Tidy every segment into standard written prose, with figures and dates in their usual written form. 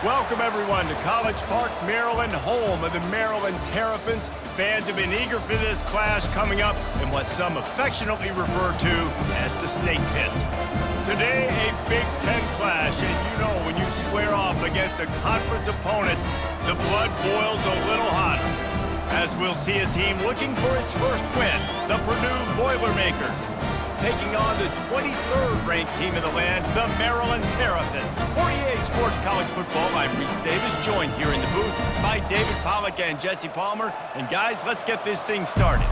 Welcome, everyone, to College Park, Maryland, home of the Maryland Terrapins. Fans have been eager for this clash coming up in what some affectionately refer to as the Snake Pit. Today, a Big Ten clash, and you know when you square off against a conference opponent, the blood boils a little hotter. As we'll see a team looking for its first win, the Purdue Boilermakers, taking on the 23rd ranked team in the land, the Maryland Terrapins. For EA Sports College Football, I'm Reese Davis, joined here in the booth by David Pollack and Jesse Palmer. And guys, let's get this thing started.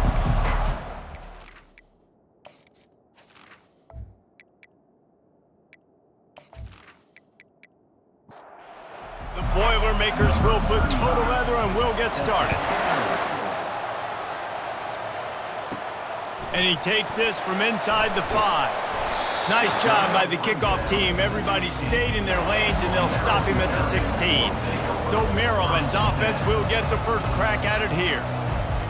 The Boilermakers will put total leather and we'll get started. And he takes this from inside the 5. Nice job by the kickoff team. Everybody stayed in their lanes, and they'll stop him at the 16. So Maryland's offense will get the first crack at it here.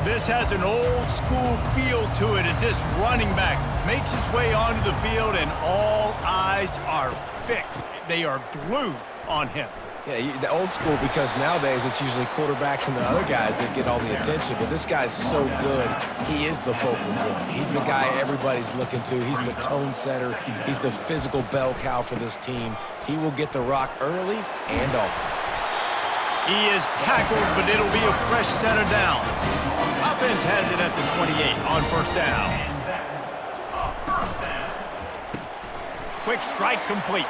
This has an old-school feel to it as this running back makes his way onto the field, and all eyes are fixed. They are glued on him. Yeah, the old school, because nowadays it's usually quarterbacks and the other guys that get all the attention, but this guy's so good, he is the focal point. He's the guy everybody's looking to. He's the tone setter. He's the physical bell cow for this team. He will get the rock early and often. He is tackled, but it'll be a fresh set of downs. Offense has it at the 28 on first down. Quick strike complete.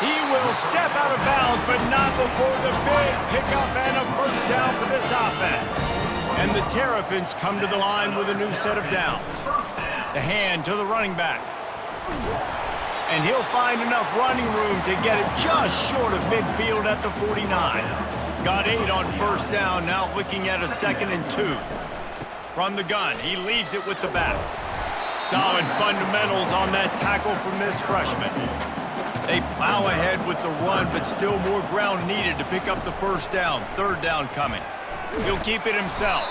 He will step out of bounds, but not before the big pickup and a first down for this offense. And the Terrapins come to the line with a new set of downs. The hand to the running back. And he'll find enough running room to get it just short of midfield at the 49. Got 8 on first down, now looking at a 2nd and 2. From the gun, he leaves it with the back. Solid fundamentals on that tackle from this freshman. They plow ahead with the run, but still more ground needed to pick up the first down. Third down coming. He'll keep it himself.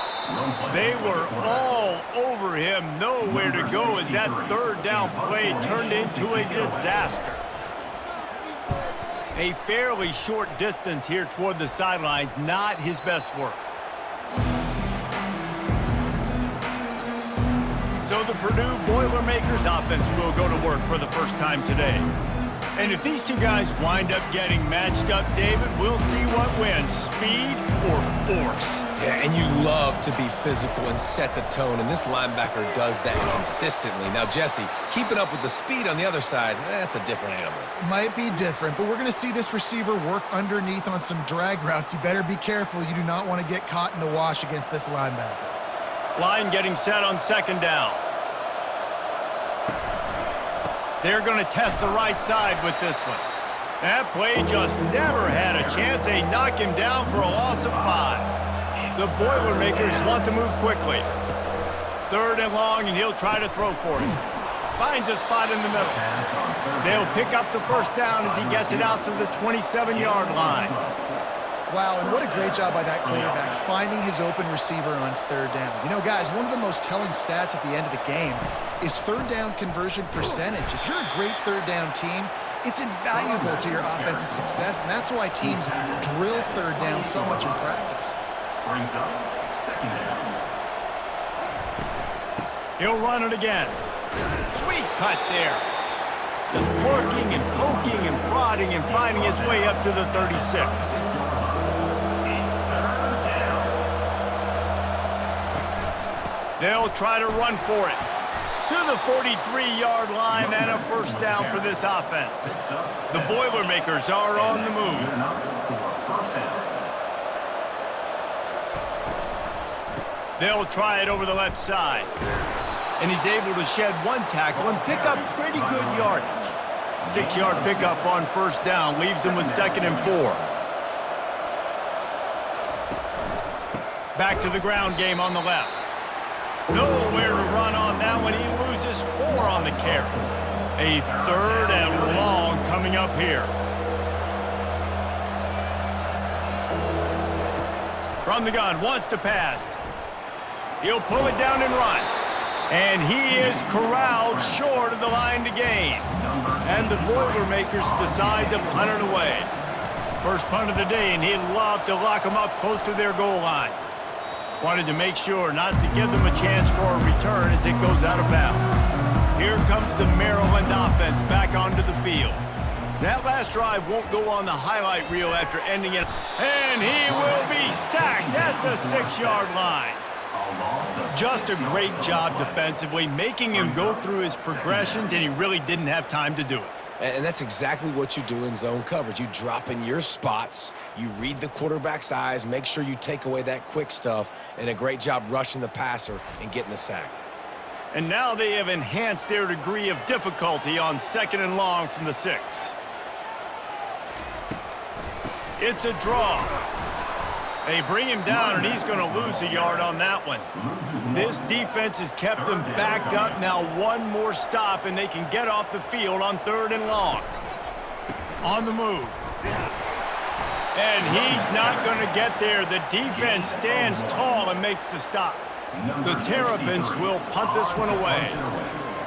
They were all over him, nowhere to go as that third down play turned into a disaster. A fairly short distance here toward the sidelines, not his best work. So the Purdue Boilermakers offense will go to work for the first time today. And if these two guys wind up getting matched up, David, we'll see what wins, speed or force. Yeah, and you love to be physical and set the tone, and this linebacker does that consistently. Now, Jesse, keeping up with the speed on the other side, that's a different animal. Might be different, but we're going to see this receiver work underneath on some drag routes. You better be careful. You do not want to get caught in the wash against this linebacker. Line getting set on second down. They're going to test the right side with this one. That play just never had a chance. They knock him down for a loss of 5. The Boilermakers want to move quickly. Third and long, and he'll try to throw for it. Finds a spot in the middle. They'll pick up the first down as he gets it out to the 27-yard line. Wow, and what a great job by that quarterback, finding his open receiver on third down. You know, guys, one of the most telling stats at the end of the game is third down conversion percentage. If you're a great third down team, it's invaluable to your offensive success, and that's why teams drill third down so much in practice. Brings up second down. He'll run it again. Sweet cut there. Just working and poking and prodding and finding his way up to the 36. They'll try to run for it. To the 43-yard line and a first down for this offense. The Boilermakers are on the move. They'll try it over the left side. And he's able to shed one tackle and pick up pretty good yardage. 6-yard pickup on first down leaves him with 2nd and 4. Back to the ground game on the left. Nowhere to run on that one. He loses 4 on the carry. A third and long coming up here. From the gun, wants to pass. He'll pull it down and run. And he is corralled short of the line to gain. And the Boilermakers decide to punt it away. First punt of the day, and he'd love to lock them up close to their goal line. Wanted to make sure not to give them a chance for a return as it goes out of bounds. Here comes the Maryland offense back onto the field. That last drive won't go on the highlight reel after ending it. And he will be sacked at the 6-yard line. Just a great job defensively, making him go through his progressions, and he really didn't have time to do it. And that's exactly what you do in zone coverage. You drop in your spots, you read the quarterback's eyes, make sure you take away that quick stuff, and a great job rushing the passer and getting the sack. And now they have enhanced their degree of difficulty on 2nd and long from the 6. It's a draw. They bring him down, and he's going to lose a yard on that one. This defense has kept them backed up. Now one more stop, and they can get off the field on 3rd and long. On the move. And he's not going to get there. The defense stands tall and makes the stop. The Terrapins will punt this one away.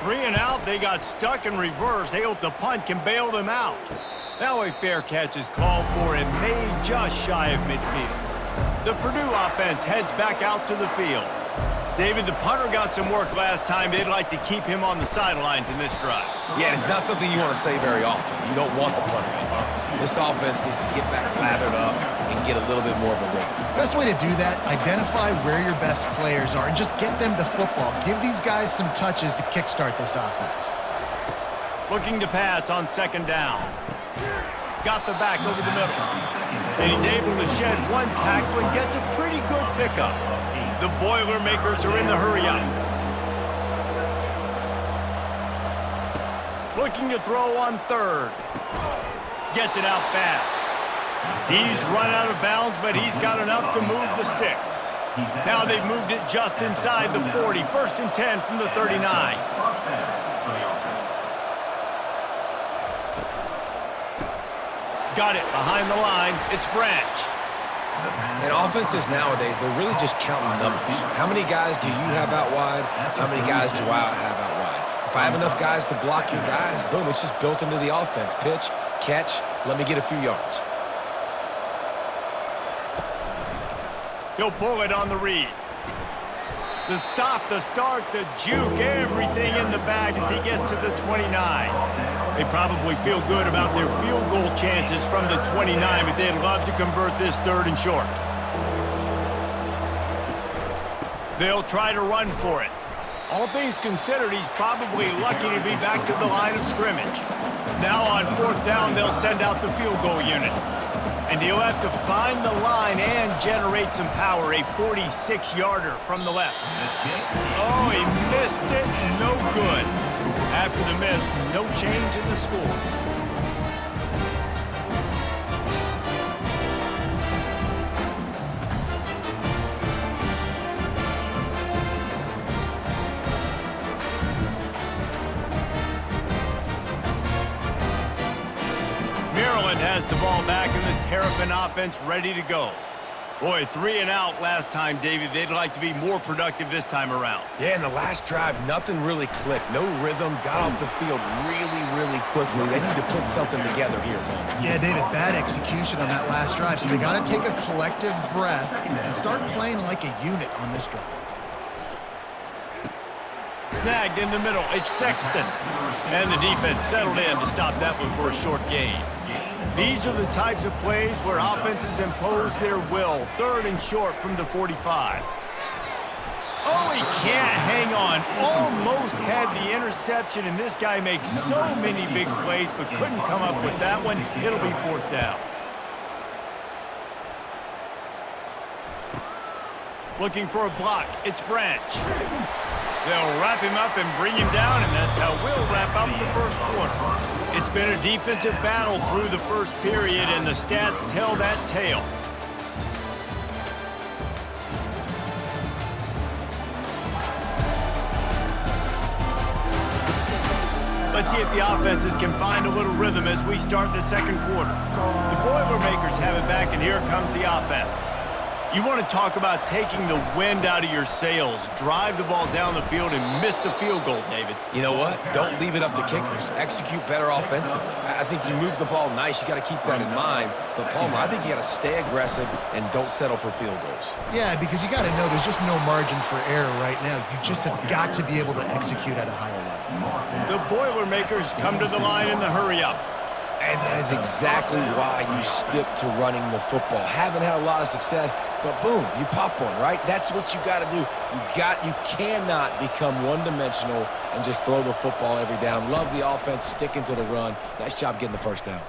3 and out. They got stuck in reverse. They hope the punt can bail them out. Now a fair catch is called for and made just shy of midfield. The Purdue offense heads back out to the field. David, the punter got some work last time. They'd like to keep him on the sidelines in this drive. Yeah, it's not something you want to say very often. You don't want the punter in there. This offense needs to get back lathered up and get a little bit more of a rhythm. Best way to do that, identify where your best players are and just get them the football. Give these guys some touches to kickstart this offense. Looking to pass on 2nd down. Got the back over the middle. And he's able to shed one tackle and gets a pretty good pickup. The Boilermakers are in the hurry-up. Looking to throw on 3rd. Gets it out fast. He's run out of bounds, but he's got enough to move the sticks. Now they've moved it just inside the 40. 1st and 10 from the 39. Got it behind the line. It's Branch. And offenses nowadays, they're really just counting numbers. How many guys do you have out wide? How many guys do I have out wide? If I have enough guys to block your guys, boom, it's just built into the offense. Pitch, catch, let me get a few yards. He'll pull it on the read. The stop, the start, the juke, everything in the bag as he gets to the 29. They probably feel good about their field goal chances from the 29, but they'd love to convert this 3rd and short. They'll try to run for it. All things considered, he's probably lucky to be back to the line of scrimmage. Now on 4th down, they'll send out the field goal unit. And he'll have to find the line and generate some power. A 46-yarder from the left. Oh, he missed it. No good. After the miss, no change in the score. Maryland has the ball back and the Terrapin offense ready to go. Boy, 3 and out last time, David. They'd like to be more productive this time around. Yeah, in the last drive, nothing really clicked. No rhythm, got off the field really quickly. They need to put something together here, Paul. Yeah, David, bad execution on that last drive, so they got to take a collective breath and start playing like a unit on this drive. Snagged in the middle. It's Sexton. And the defense settled in to stop that one for a short gain. These are the types of plays where offenses impose their will. 3rd and short from the 45. Oh, he can't hang on. Almost had the interception, and this guy makes so many big plays, but couldn't come up with that one. It'll be 4th down. Looking for a block. It's Branch. They'll wrap him up and bring him down, and that's how we'll wrap up the 1st quarter. It's been a defensive battle through the 1st period, and the stats tell that tale. Let's see if the offenses can find a little rhythm as we start the 2nd quarter. The Boilermakers have it back, and here comes the offense. You want to talk about taking the wind out of your sails. Drive the ball down the field and miss the field goal, David. You know what? Don't leave it up to kickers. Execute better offensively. I think you move the ball nice. You got to keep that in mind. But, Palmer, I think you got to stay aggressive and don't settle for field goals. Yeah, because you got to know there's just no margin for error right now. You just have got to be able to execute at a higher level. The Boilermakers come to the line in the hurry-up. And that is exactly why you stick to running the football. Haven't had a lot of success, but boom, you pop one, right? That's what you got to do. You cannot become one-dimensional and just throw the football every down. Love the offense, sticking to the run. Nice job getting the first down.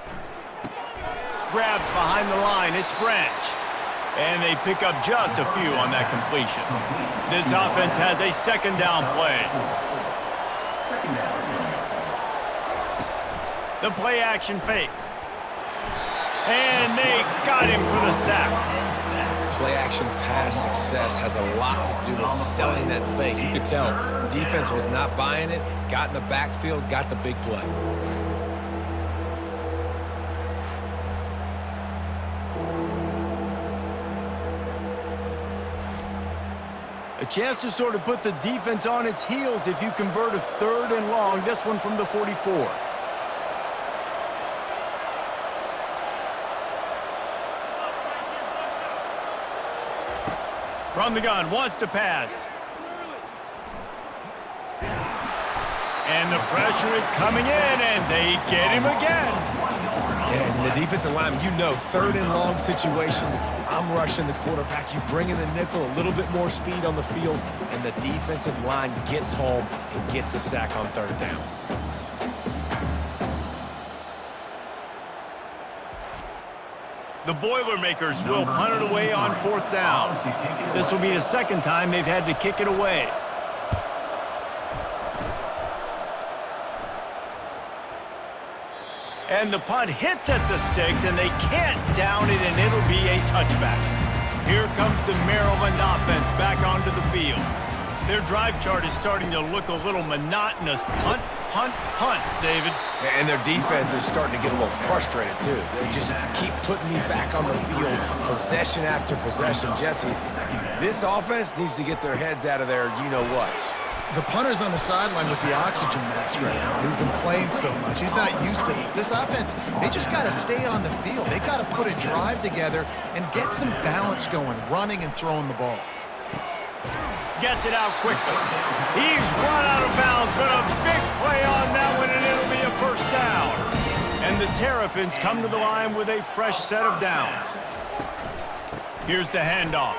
Grab behind the line, it's Branch. And they pick up just a few on that completion. This offense has a second down play. Second down. The play action fake. And they got him for the sack. Play action pass success has a lot to do with selling that fake. You could tell defense was not buying it, got in the backfield, got the big play. A chance to sort of put the defense on its heels if you convert a 3rd and long. This one from the 44. From the gun, wants to pass. And the pressure is coming in, and they get him again. Yeah, and the defensive lineman, you know, 3rd and long situations, I'm rushing the quarterback. You bring in the nickel, a little bit more speed on the field, and the defensive line gets home and gets the sack on 3rd down. The Boilermakers will punt it away on 4th down. This will be the second time they've had to kick it away. And the punt hits at the 6, and they can't down it, and it'll be a touchback. Here comes the Maryland offense back onto the field. Their drive chart is starting to look a little monotonous. Punt, punt, punt, David. And their defense is starting to get a little frustrated, too. They just keep putting me back on the field, possession after possession. Jesse, this offense needs to get their heads out of their you-know-whats. The punter's on the sideline with the oxygen mask right now. He's been playing so much. He's not used to this. This offense, they just got to stay on the field. They got to put a drive together and get some balance going, running and throwing the ball. Gets it out quickly. He's run out of bounds, but a big play on that one, and it'll be a 1st down. And the Terrapins come to the line with a fresh set of downs. Here's the handoff.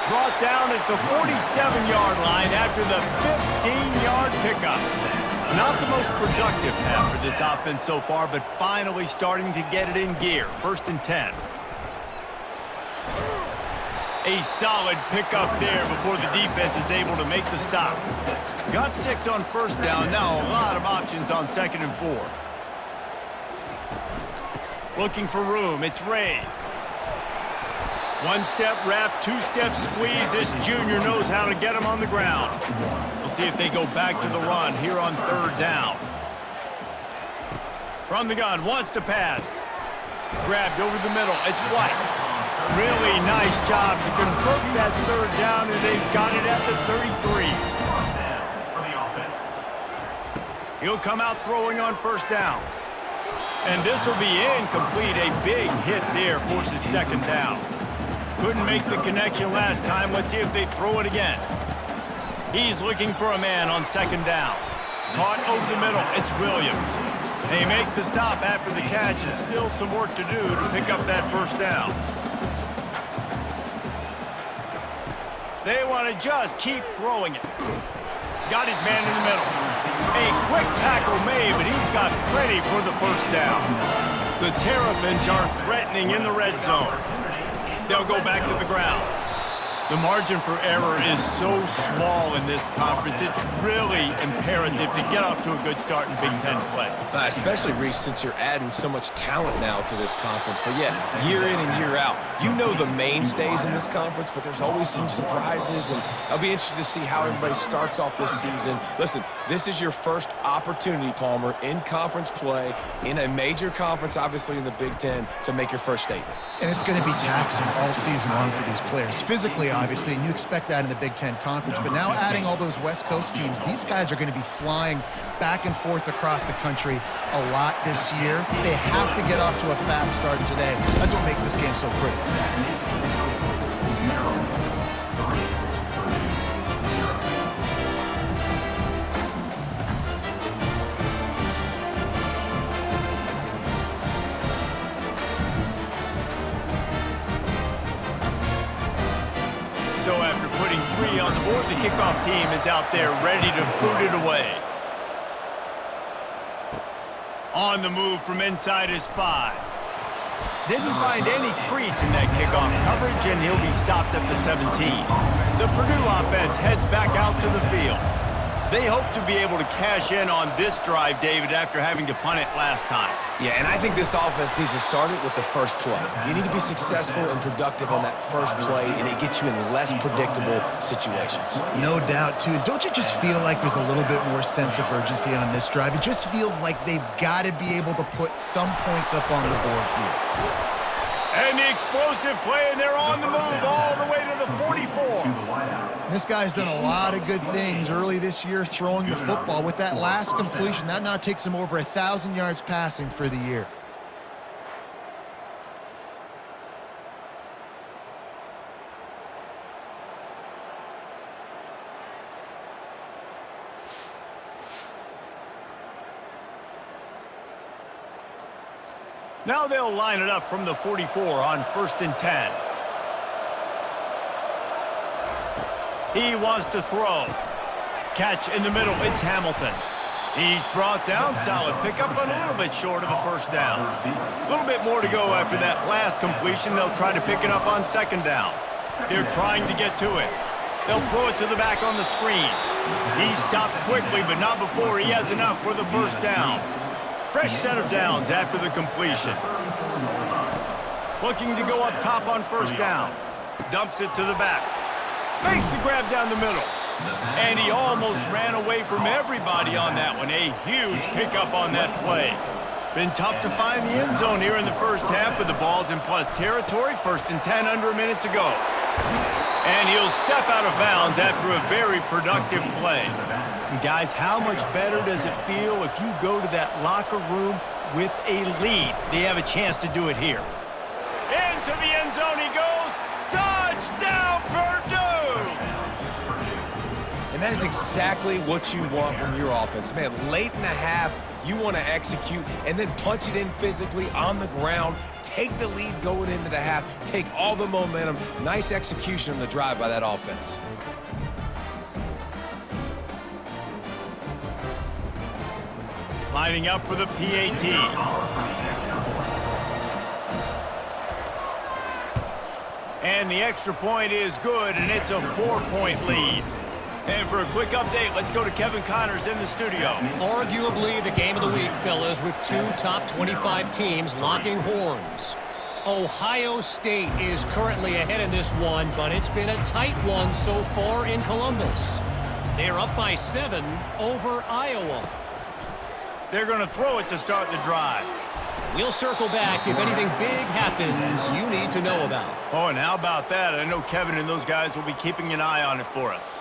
Brought down at the 47-yard line after the 15-yard pickup. Not the most productive half for this offense so far, but finally starting to get it in gear. 1st and 10. A solid pickup there before the defense is able to make the stop. Got 6 on 1st down. Now a lot of options on 2nd and 4. Looking for room. It's Ray. 1-step wrap, 2-step squeeze. This junior knows how to get him on the ground. We'll see if they go back to the run here on 3rd down. From the gun, wants to pass. Grabbed over the middle. It's White. Really nice job to convert that 3rd down, and they've got it at the 33. He'll come out throwing on 1st down. And this will be incomplete. A big hit there forces 2nd down. Couldn't make the connection last time. Let's see if they throw it again. He's looking for a man on 2nd down. Caught over the middle. It's Williams. They make the stop after the catch, and still some work to do to pick up that 1st down. They want to just keep throwing it. Got his man in the middle. A quick tackle made, but he's got plenty for the 1st down. The Terrapins are threatening in the red zone. They'll go back to the ground. The margin for error is so small in this conference. It's really imperative to get off to a good start in Big Ten play. Especially, Reese, since you're adding so much talent now to this conference. But, yeah, year in and year out, you know the mainstays in this conference, but there's always some surprises, and I'll be interested to see how everybody starts off this season. Listen, this is your first opportunity, Palmer, in conference play, in a major conference, obviously in the Big Ten, to make your first statement. And it's going to be taxing all season long for these players. Physically, obviously, and you expect that in the Big Ten Conference. But now adding all those West Coast teams, these guys are going to be flying back and forth across the country a lot this year. They have to get off to a fast start today. That's what makes this game so critical. So after putting 3 on the board, the kickoff team is out there ready to boot it away. On the move from inside his 5. Didn't find any crease in that kickoff coverage, and he'll be stopped at the 17. The Purdue offense heads back out to the field. They hope to be able to cash in on this drive, David, after having to punt it last time. Yeah, and I think this offense needs to start it with the first play. You need to be successful and productive on that first play, and it gets you in less predictable situations. No doubt, too. Don't you just feel like there's a little bit more sense of urgency on this drive? It just feels like they've got to be able to put some points up on the board here. And the explosive play, and they're on the move all the way to the 44. This guy's done a lot of good things early this year throwing the football. With that last completion, that now takes him over 1,000 yards passing for the year. Now they'll line it up from the 44 on 1st and 10. He wants to throw. Catch in the middle. It's Hamilton. He's brought down. Solid pickup, but a little bit short of a first down. A little bit more to go after that last completion. They'll try to pick it up on 2nd down. They're trying to get to it. They'll throw it to the back on the screen. He stopped quickly, but not before he has enough for the first down. Fresh set of downs after the completion. Looking to go up top on 1st down. Dumps it to the back. Makes the grab down the middle. And he almost ran away from everybody on that one. A huge pickup on that play. Been tough to find the end zone here in the first half, but the ball's in plus territory. 1st and 10, under a minute to go. And he'll step out of bounds after a very productive play. And guys, how much better does it feel if you go to that locker room with a lead? They have a chance to do it here. Into the end zone he goes. Touchdown, Purdue! And that is exactly what you want from your offense. Man, late in the half, you want to execute and then punch it in physically on the ground, take the lead going into the half, take all the momentum. Nice execution on the drive by that offense. Lining up for the PAT. And the extra point is good, and it's a 4-point lead. And for a quick update, let's go to Kevin Connors in the studio. Arguably the game of the week, fellas, with 2 top 25 teams locking horns. Ohio State is currently ahead in this one, but it's been a tight one so far in Columbus. They're up by 7 over Iowa. They're going to throw it to start the drive. We'll circle back if anything big happens you need to know about. Oh, and how about that? I know Kevin and those guys will be keeping an eye on it for us.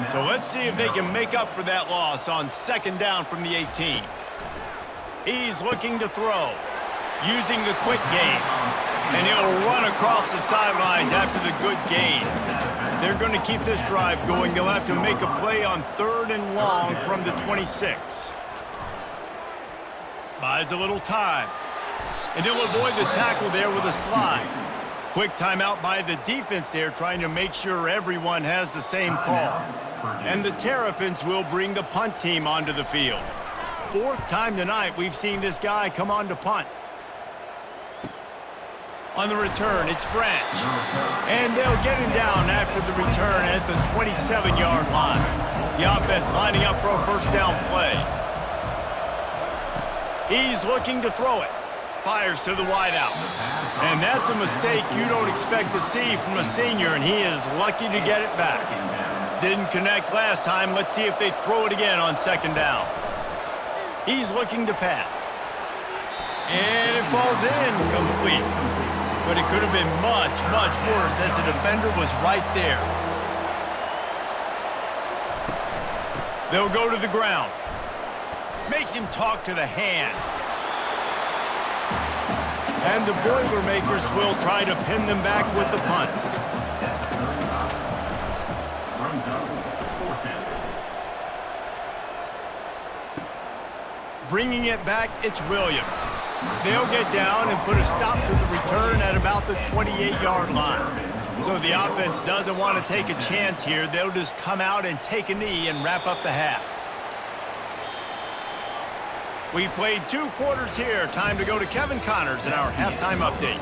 So let's see if they can make up for that loss on 2nd down from the 18. He's looking to throw, using the quick game. And he'll run across the sidelines after the good gain. If they're going to keep this drive going, they'll have to make a play on 3rd and long from the 26. Buys a little time. And he'll avoid the tackle there with a slide. Quick timeout by the defense there, trying to make sure everyone has the same call. And the Terrapins will bring the punt team onto the field. 4th time tonight we've seen this guy come on to punt. On the return, it's Branch. And they'll get him down after the return at the 27-yard line. The offense lining up for a first down play. He's looking to throw it. Fires to the wideout. And that's a mistake you don't expect to see from a senior, and he is lucky to get it back. Didn't connect last time. Let's see if they throw it again on second down. He's looking to pass. And it falls incomplete. But it could have been much, much worse as the defender was right there. They'll go to the ground. Makes him talk to the hand. And the Boilermakers will try to pin them back with the punt. Bringing it back, it's Williams. They'll get down and put a stop to the return at about the 28-yard line. So the offense doesn't want to take a chance here. They'll just come out and take a knee and wrap up the half. We've played 2 quarters here. Time to go to Kevin Connors in our halftime update.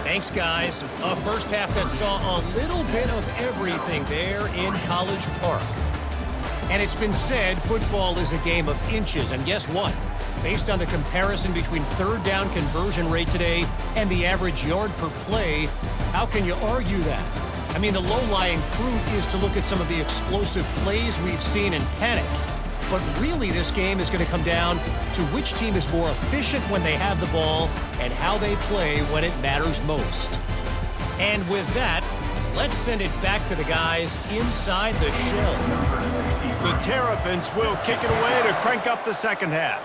Thanks, guys. A first half that saw a little bit of everything there in College Park. And it's been said football is a game of inches. And guess what? Based on the comparison between third down conversion rate today and the average yard per play, how can you argue that? I mean, the low-lying fruit is to look at some of the explosive plays we've seen in panic. But really, this game is going to come down to which team is more efficient when they have the ball and how they play when it matters most. And with that, let's send it back to the guys inside the shell. The Terrapins will kick it away to crank up the second half.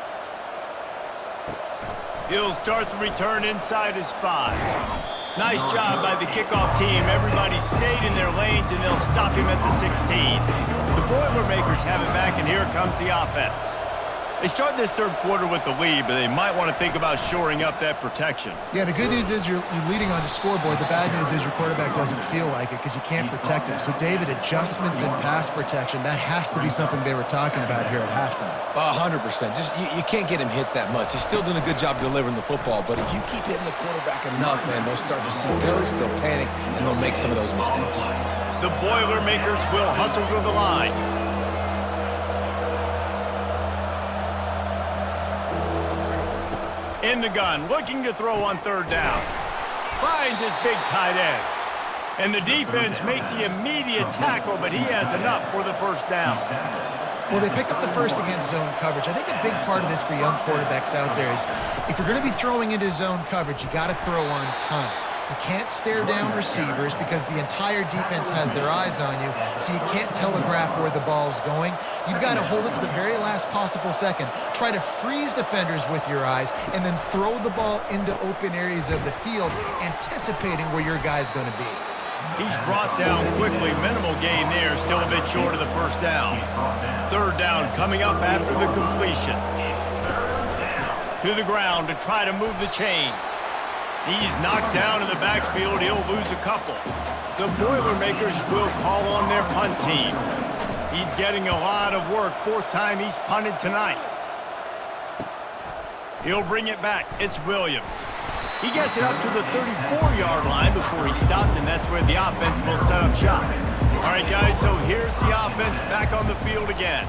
He'll start the return inside his 5. Nice job by the kickoff team. Everybody stayed in their lanes, and they'll stop him at the 16. The Boilermakers have it back, and here comes the offense. They start this third quarter with the lead, but they might want to think about shoring up that protection. Yeah, the good news is you're leading on the scoreboard. The bad news is your quarterback doesn't feel like it because you can't protect him. So, David, adjustments in pass protection, that has to be something they were talking about here at halftime. 100%. Just you can't get him hit that much. He's still doing a good job delivering the football, but if you keep hitting the quarterback enough, man, they'll start to see ghosts, they'll panic, and they'll make some of those mistakes. The Boilermakers will hustle to the line. In the gun, looking to throw on third down. Finds his big tight end. And the defense makes the immediate tackle, but he has enough for the first down. Well, they pick up the first against zone coverage. I think a big part of this for young quarterbacks out there is if you're going to be throwing into zone coverage, you got to throw on time. You can't stare down receivers because the entire defense has their eyes on you, so you can't telegraph where the ball's going. You've got to hold it to the very last possible second. Try to freeze defenders with your eyes and then throw the ball into open areas of the field, anticipating where your guy's going to be. He's brought down quickly. Minimal gain there, still a bit short of the first down. Third down coming up after the completion. To the ground to try to move the chains. He's knocked down in the backfield. He'll lose a couple. The Boilermakers will call on their punt team. He's getting a lot of work. 4th time he's punted tonight. He'll bring it back. It's Williams. He gets it up to the 34-yard line before he stopped, and that's where the offense will set up shop. All right, guys, so here's the offense back on the field again.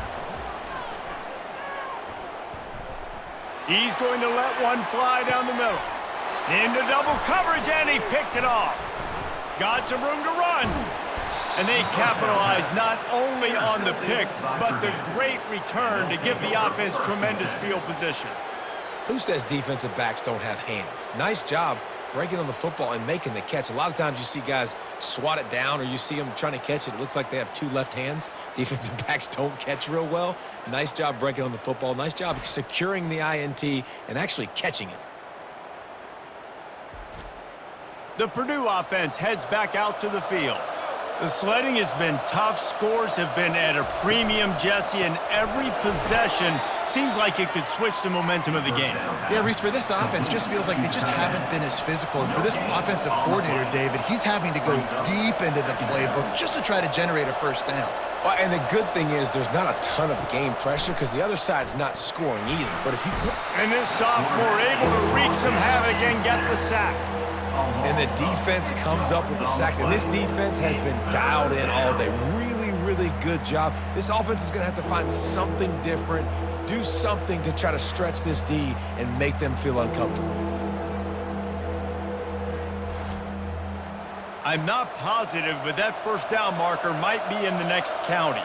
He's going to let one fly down the middle. Into double coverage, and he picked it off. Got some room to run. And they capitalized not only on the pick, but the great return to give the offense tremendous field position. Who says defensive backs don't have hands? Nice job breaking on the football and making the catch. A lot of times you see guys swat it down or you see them trying to catch it. It looks like they have 2 left hands. Defensive backs don't catch real well. Nice job breaking on the football. Nice job securing the INT and actually catching it. The Purdue offense heads back out to the field. The sledding has been tough. Scores have been at a premium, Jesse, and every possession seems like it could switch the momentum of the game. Yeah, Reese, for this offense, just feels like they just haven't been as physical. And for this offensive coordinator, David, he's having to go deep into the playbook just to try to generate a first down. Well, and the good thing is there's not a ton of game pressure because the other side's not scoring either. But if you... And this sophomore able to wreak some havoc and get the sack. and the defense comes up with the sacks. And this defense has been dialed in all day. Really, really good job. This offense is going to have to find something different, do something to try to stretch this D and make them feel uncomfortable. I'm not positive, but that first down marker might be in the next county.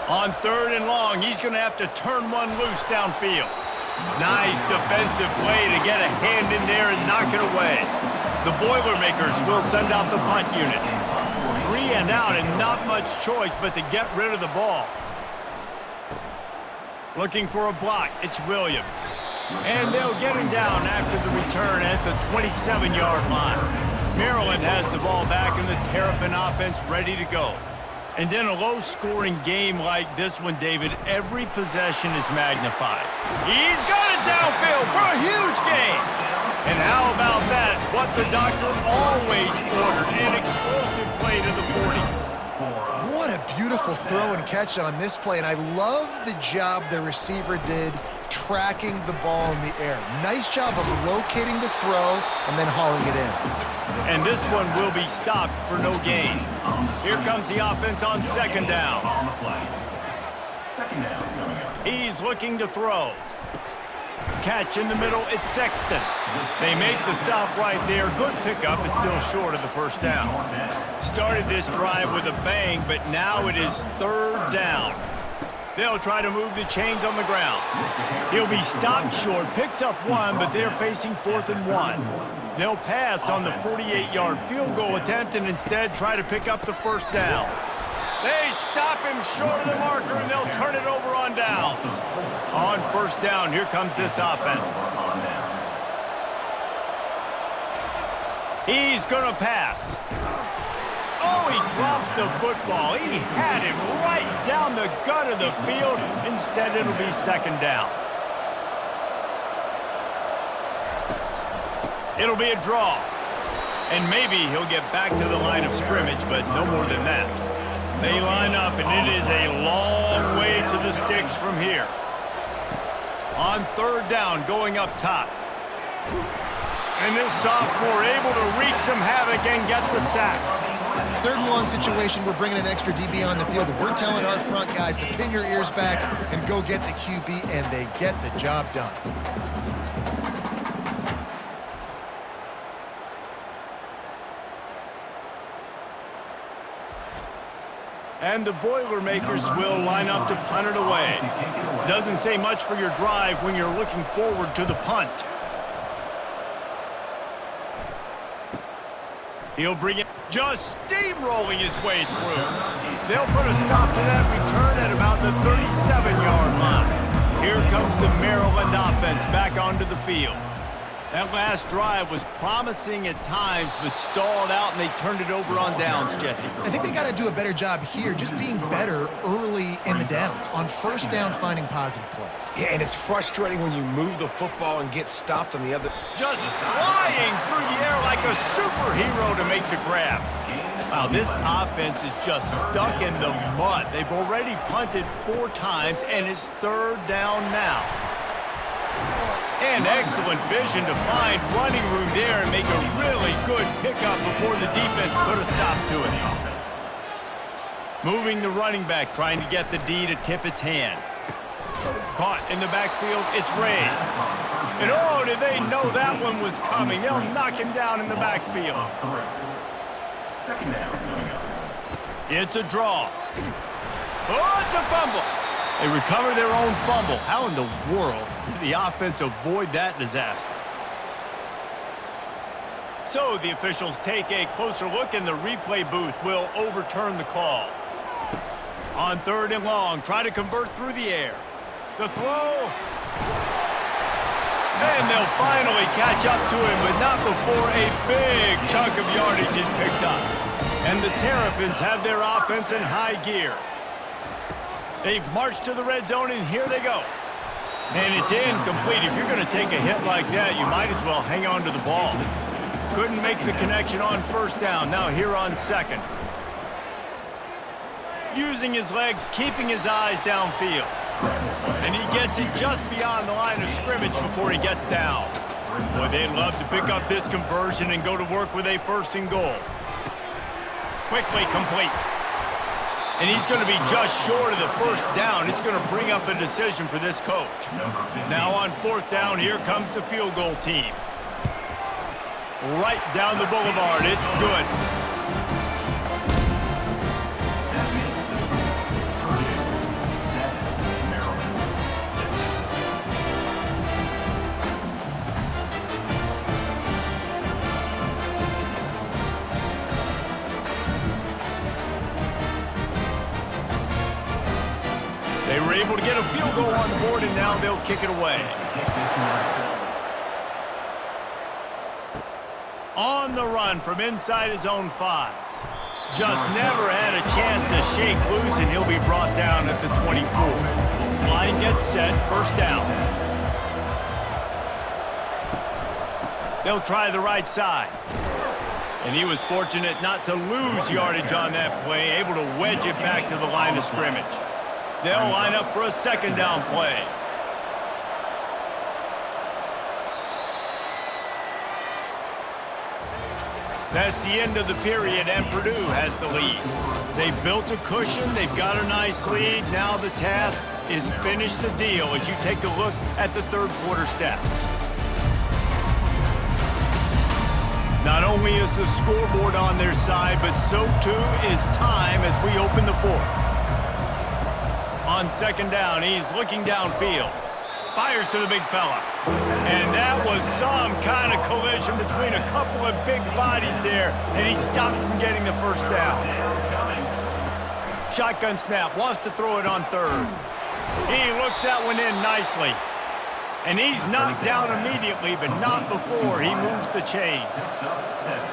On 3rd and long, he's going to have to turn one loose downfield. Nice defensive play to get a hand in there and knock it away. The Boilermakers will send out the punt unit. 3 and out and not much choice but to get rid of the ball. Looking for a block, it's Williams. And they'll get him down after the return at the 27-yard line. Maryland has the ball back and the Terrapin offense ready to go. And in a low-scoring game like this one, David, every possession is magnified. He's got it downfield for a huge gain. And how about that? What the doctor always ordered, an explosive play to the 40. What a beautiful throw and catch on this play, and I love the job the receiver did tracking the ball in the air. Nice job of locating the throw and then hauling it in. And this one will be stopped for no gain. Here comes the offense on 2nd down. He's looking to throw. Catch in the middle, it's Sexton. They make the stop right there. Good pickup, it's still short of the first down. Started this drive with a bang, but now it is 3rd down. They'll try to move the chains on the ground. He'll be stopped short, picks up 1, but they're facing 4th and 1. They'll pass on the 48-yard field goal attempt and instead try to pick up the first down. They stop him short of the marker, and they'll turn it over on downs. On 1st down, here comes this offense. He's going to pass. Oh, he drops the football. He had him right down the gut of the field. Instead, it'll be 2nd down. It'll be a draw. And maybe he'll get back to the line of scrimmage, but no more than that. They line up, and it is a long way to the sticks from here. On 3rd down, going up top. And this sophomore able to wreak some havoc and get the sack. 3rd and long situation, we're bringing an extra DB on the field. We're telling our front guys to pin your ears back and go get the QB, and they get the job done. And the Boilermakers will line up to punt it away. Doesn't say much for your drive when you're looking forward to the punt. He'll bring it, just steamrolling his way through. They'll put a stop to that return at about the 37-yard line. Here comes the Maryland offense back onto the field. That last drive was promising at times, but stalled out, and they turned it over on downs, Jesse. I think they got to do a better job here, just being better early in the downs. On 1st down, finding positive plays. Yeah, and it's frustrating when you move the football and get stopped on the other. Just flying through the air like a superhero to make the grab. Wow, this offense is just stuck in the mud. They've already punted 4 times, and it's 3rd down now. And excellent vision to find running room there and make a really good pickup before the defense put a stop to it. Moving the running back, trying to get the D to tip its hand. Caught in the backfield, it's Ray. And oh, did they know that one was coming. They'll knock him down in the backfield. 2nd down. It's a draw. Oh, it's a fumble. They recover their own fumble. How in the world did the offense avoid that disaster? So the officials take a closer look, and the replay booth will overturn the call. On 3rd and long, try to convert through the air. The throw. And they'll finally catch up to him, but not before a big chunk of yardage is picked up. And the Terrapins have their offense in high gear. They've marched to the red zone, and here they go. And it's incomplete. If you're going to take a hit like that, you might as well hang on to the ball. Couldn't make the connection on 1st down. Now here on 2nd. Using his legs, keeping his eyes downfield. And he gets it just beyond the line of scrimmage before he gets down. Boy, they'd love to pick up this conversion and go to work with a 1st and goal. Quickly complete. And he's going to be just short of the 1st down. It's going to bring up a decision for this coach. Now on 4th down, here comes the field goal team. Right down the boulevard. It's good. That makes the score Purdue 7, Maryland 6. They were able to get a field goal on the board, and now they'll kick it away. On the run from inside his own 5. Just never had a chance to shake loose, and he'll be brought down at the 24. Line gets set, 1st down. They'll try the right side. And he was fortunate not to lose yardage on that play, able to wedge it back to the line of scrimmage. They'll line up for a 2nd down play. That's the end of the period, and Purdue has the lead. They've built a cushion. They've got a nice lead. Now the task is finish the deal as you take a look at the 3rd quarter stats. Not only is the scoreboard on their side, but so too is time as we open the 4th. On 2nd down, he's looking downfield. Fires to the big fella. And that was some kind of collision between a couple of big bodies there, and he stopped from getting the 1st down. Shotgun snap, wants to throw it on 3rd. He looks that one in nicely. And he's knocked down immediately, but not before he moves the chains.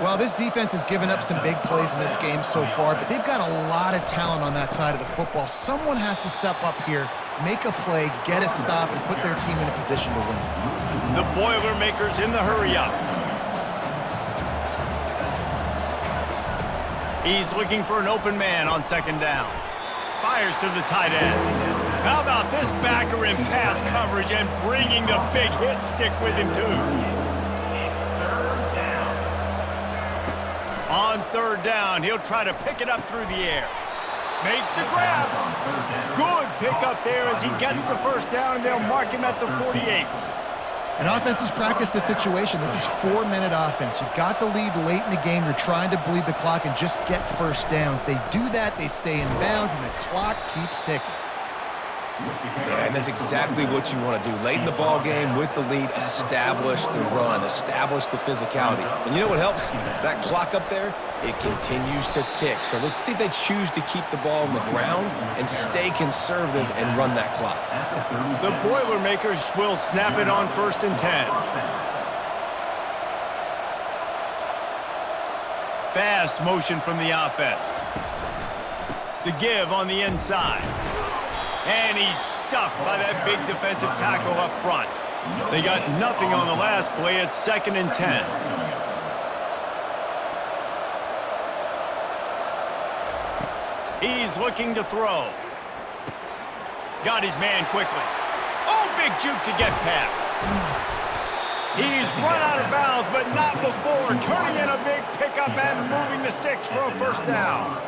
Well, this defense has given up some big plays in this game so far, but they've got a lot of talent on that side of the football. Someone has to step up here, make a play, get a stop, and put their team in a position to win. The Boilermakers in the hurry-up. He's looking for an open man on 2nd down. Fires to the tight end. How about this backer in pass coverage and bringing the big hit stick with him, too? On 3rd down, he'll try to pick it up through the air. Makes the grab. Good pickup there as he gets the 1st down, and they'll mark him at the 48. And offense has practiced this situation. This is 4-minute offense. You've got the lead late in the game. You're trying to bleed the clock and just get 1st downs. They do that, they stay in bounds, and the clock keeps ticking. Yeah, and that's exactly what you want to do. Late in the ball game with the lead, establish the run, establish the physicality. And you know what helps? That clock up there, it continues to tick. So let's see if they choose to keep the ball on the ground and stay conservative and run that clock. The Boilermakers will snap it on 1st and 10. Fast motion from the offense. The give on the inside. And he's stuffed by that big defensive tackle up front. They got nothing on the last play. It's 2nd and 10. He's looking to throw. Got his man quickly. Oh, big juke to get past. He's run out of bounds, but not before. Turning in a big pickup and moving the sticks for a 1st down.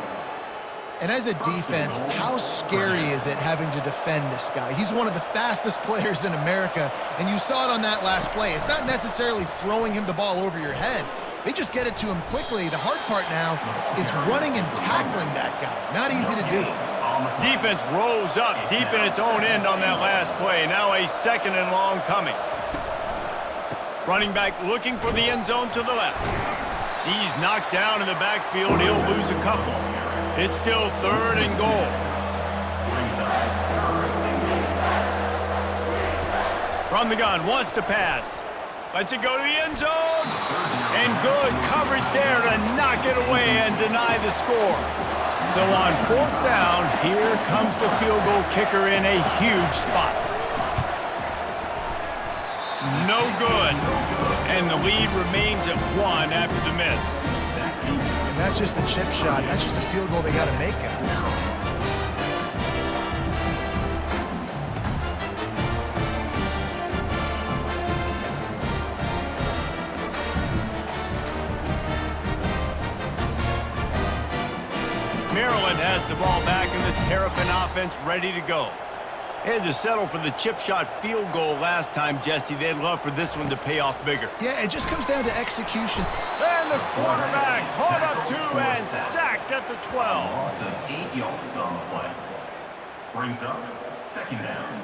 And as a defense, how scary is it having to defend this guy? He's one of the fastest players in America, and you saw it on that last play. It's not necessarily throwing him the ball over your head. They just get it to him quickly. The hard part now is running and tackling that guy. Not easy to do. Defense rose up deep in its own end on that last play. Now a 2nd and long coming. Running back looking for the end zone to the left. He's knocked down in the backfield. He'll lose a couple. It's still 3rd and goal. From the gun, wants to pass. Lets it go to the end zone. And good coverage there to knock it away and deny the score. So on 4th down, here comes the field goal kicker in a huge spot. No good. And the lead remains at 1 after the miss. And that's just the chip shot. That's just a field goal they got to make, guys. has the ball back and the Terrapin offense ready to go. They had to settle for the chip shot field goal last time, Jesse. They'd love for this one to pay off bigger. Yeah, it just comes down to execution. And the quarterback caught up to and sacked at the 12. Loss of 8 yards on the play. Brings up second down.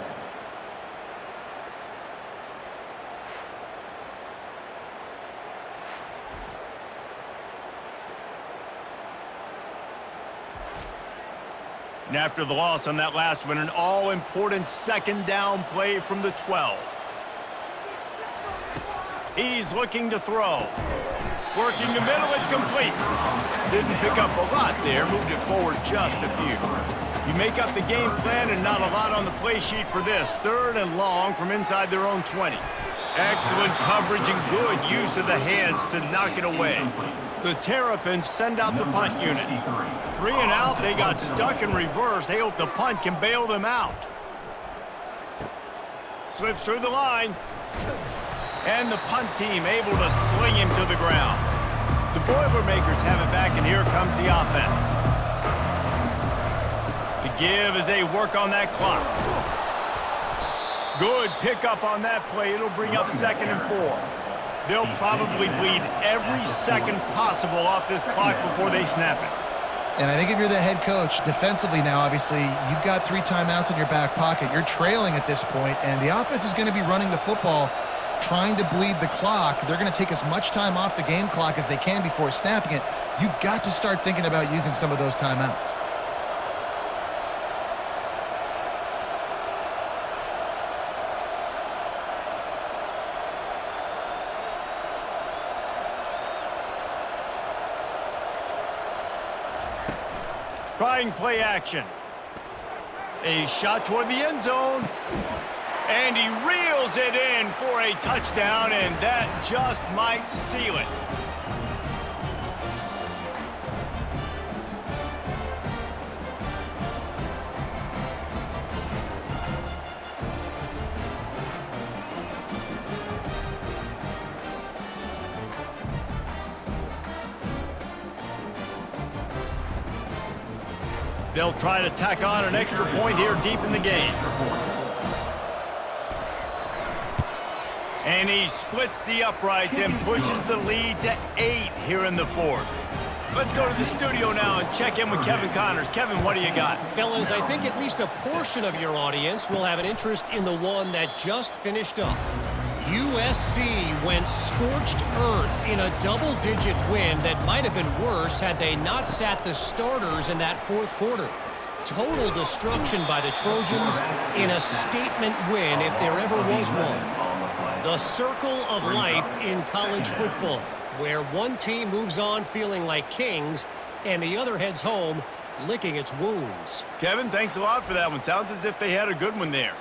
And after the loss on that last one, an all-important second down play from the 12. He's looking to throw. Working the middle, it's complete. Didn't pick up a lot there, moved it forward just a few. You make up the game plan and not a lot on the play sheet for this. 3rd and long from inside their own 20. Excellent coverage and good use of the hands to knock it away. The Terrapins send out the punt unit. 3 and out, they got stuck in reverse. They hope the punt can bail them out. Slips through the line. And the punt team able to sling him to the ground. The Boilermakers have it back, and here comes the offense. The give as they work on that clock. Good pickup on that play. It'll bring up 2nd and 4. They'll probably bleed every second possible off this clock before they snap it. And I think if you're the head coach, defensively now, obviously, you've got 3 timeouts in your back pocket. You're trailing at this point, and the offense is going to be running the football, trying to bleed the clock. They're going to take as much time off the game clock as they can before snapping it. You've got to start thinking about using some of those timeouts. Trying play action. A shot toward the end zone. And he reels it in for a touchdown, and that just might seal it. They'll try to tack on an extra point here deep in the game. And he splits the uprights and pushes the lead to 8 here in the 4th. Let's go to the studio now and check in with Kevin Connors. Kevin, what do you got? Fellas, I think at least a portion of your audience will have an interest in the one that just finished up. USC went scorched earth in a double-digit win that might have been worse had they not sat the starters in that 4th quarter. Total destruction by the Trojans in a statement win if there ever was one. The circle of life in college football, where one team moves on feeling like kings and the other heads home licking its wounds. Kevin, thanks a lot for that one. Sounds as if they had a good one there.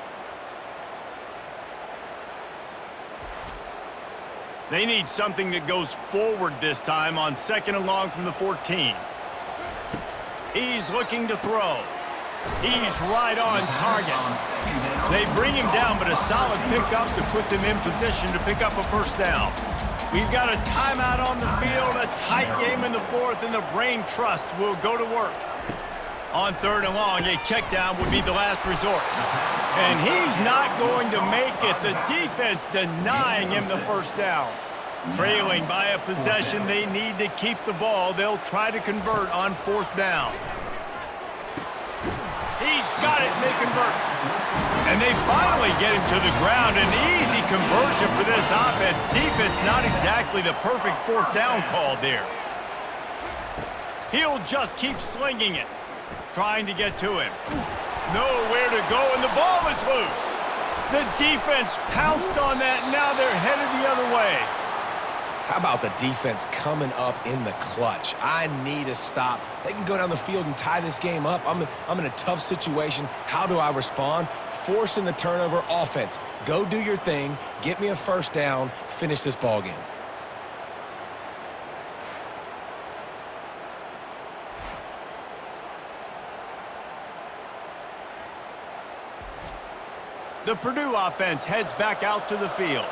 They need something that goes forward this time on 2nd and long from the 14. He's looking to throw. He's right on target. They bring him down, but a solid pickup to put them in position to pick up a 1st down. We've got a timeout on the field, a tight game in the 4th, and the brain trust will go to work. On 3rd and long, a check down would be the last resort. And he's not going to make it. The defense denying him the 1st down. Trailing by a possession, they need to keep the ball. They'll try to convert on 4th down. He's got it, and they convert. And they finally get him to the ground. An easy conversion for this offense. Defense not exactly the perfect 4th down call there. He'll just keep slinging it. Trying to get to him. Nowhere to go, and the ball is loose. The defense pounced on that, and now they're headed the other way. How about the defense coming up in the clutch? I need a stop. They can go down the field and tie this game up. I'm in a tough situation. How do I respond? Forcing the turnover. Offense, go do your thing. Get me a 1st down. Finish this ball game. The Purdue offense heads back out to the field.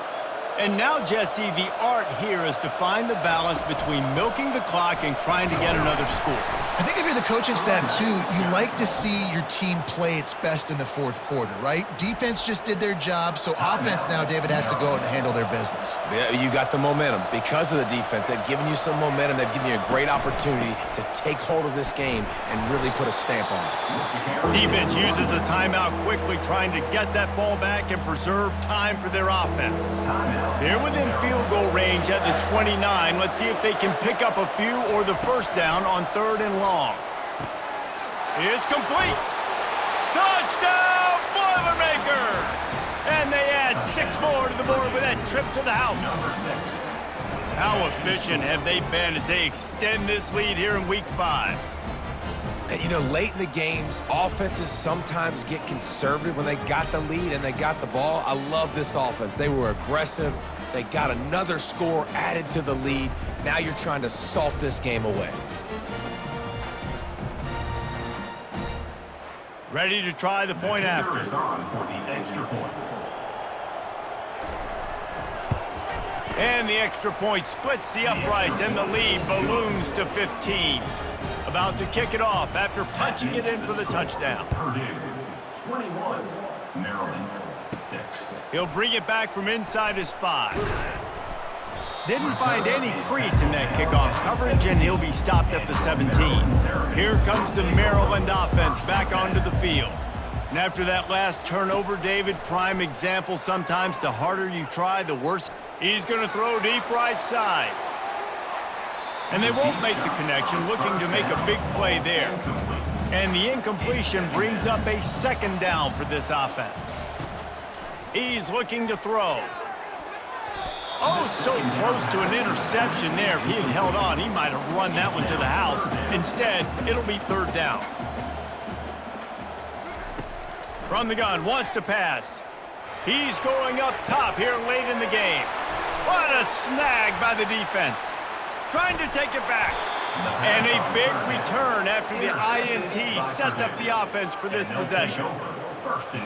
And now, Jesse, the art here is to find the balance between milking the clock and trying to get another score. I think if you're the coaching staff, too, you like to see your team play its best in the fourth quarter, right? Defense just did their job, so offense now, David, has to go out and handle their business. Yeah, you got the momentum. Because of the defense, they've given you some momentum. They've given you a great opportunity to take hold of this game and really put a stamp on it. Defense uses a timeout quickly, trying to get that ball back and preserve time for their offense. They're within field goal range at the 29. Let's see if they can pick up a few or the first down on 3rd and long. It's complete. Touchdown, Boilermakers! And they add 6 more to the board with that trip to the house. How efficient have they been as they extend this lead here in Week 5? And, you know, late in the games, offenses sometimes get conservative when they got the lead and they got the ball. I love this offense. They were aggressive. They got another score added to the lead. Now you're trying to salt this game away. Ready to try the point after. And the extra point splits the uprights, and the lead balloons to 15. About to kick it off after punching it in for the touchdown. Purdue, 21, Maryland, 6. He'll bring it back from inside his 5. Didn't find any crease in that kickoff coverage, and he'll be stopped at the 17. Here comes the Maryland offense back onto the field. And after that last turnover, David, prime example, sometimes the harder you try, the worse. He's going to throw deep right side. And they won't make the connection, looking to make a big play there. And the incompletion brings up a 2nd down for this offense. He's looking to throw. Oh, so close to an interception there. If he had held on, he might have run that one to the house. Instead, it'll be 3rd down. From the gun, wants to pass. He's going up top here late in the game. What a snag by the defense. Trying to take it back. And a big return after the INT sets up the offense for this possession.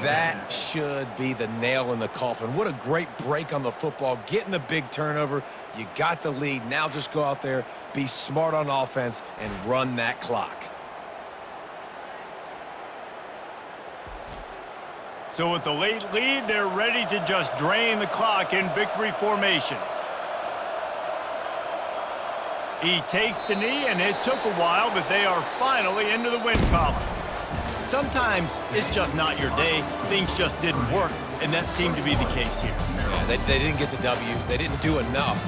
That should be the nail in the coffin. What a great break on the football. Getting the big turnover. You got the lead. Now just go out there, be smart on offense, and run that clock. So with the late lead, they're ready to just drain the clock in victory formation. He takes the knee, and it took a while, but they are finally into the win column. Sometimes it's just not your day. Things just didn't work, and that seemed to be the case here. Yeah, they didn't get the W. They didn't do enough.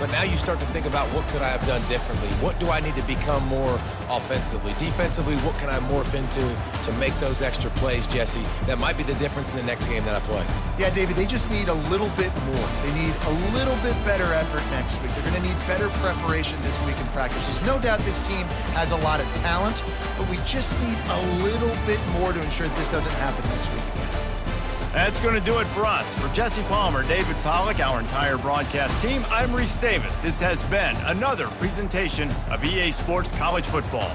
But now you start to think about, what could I have done differently? What do I need to become more offensively? Defensively, what can I morph into to make those extra plays, Jesse? That might be the difference in the next game that I play. Yeah, David, they just need a little bit more. They need a little bit better effort next week. They're going to need better preparation this week in practice. There's no doubt this team has a lot of talent, but we just need a little bit more to ensure this doesn't happen next week again. That's going to do it for us. For Jesse Palmer, David Pollack, our entire broadcast team, I'm Reese Davis. This has been another presentation of EA Sports College Football.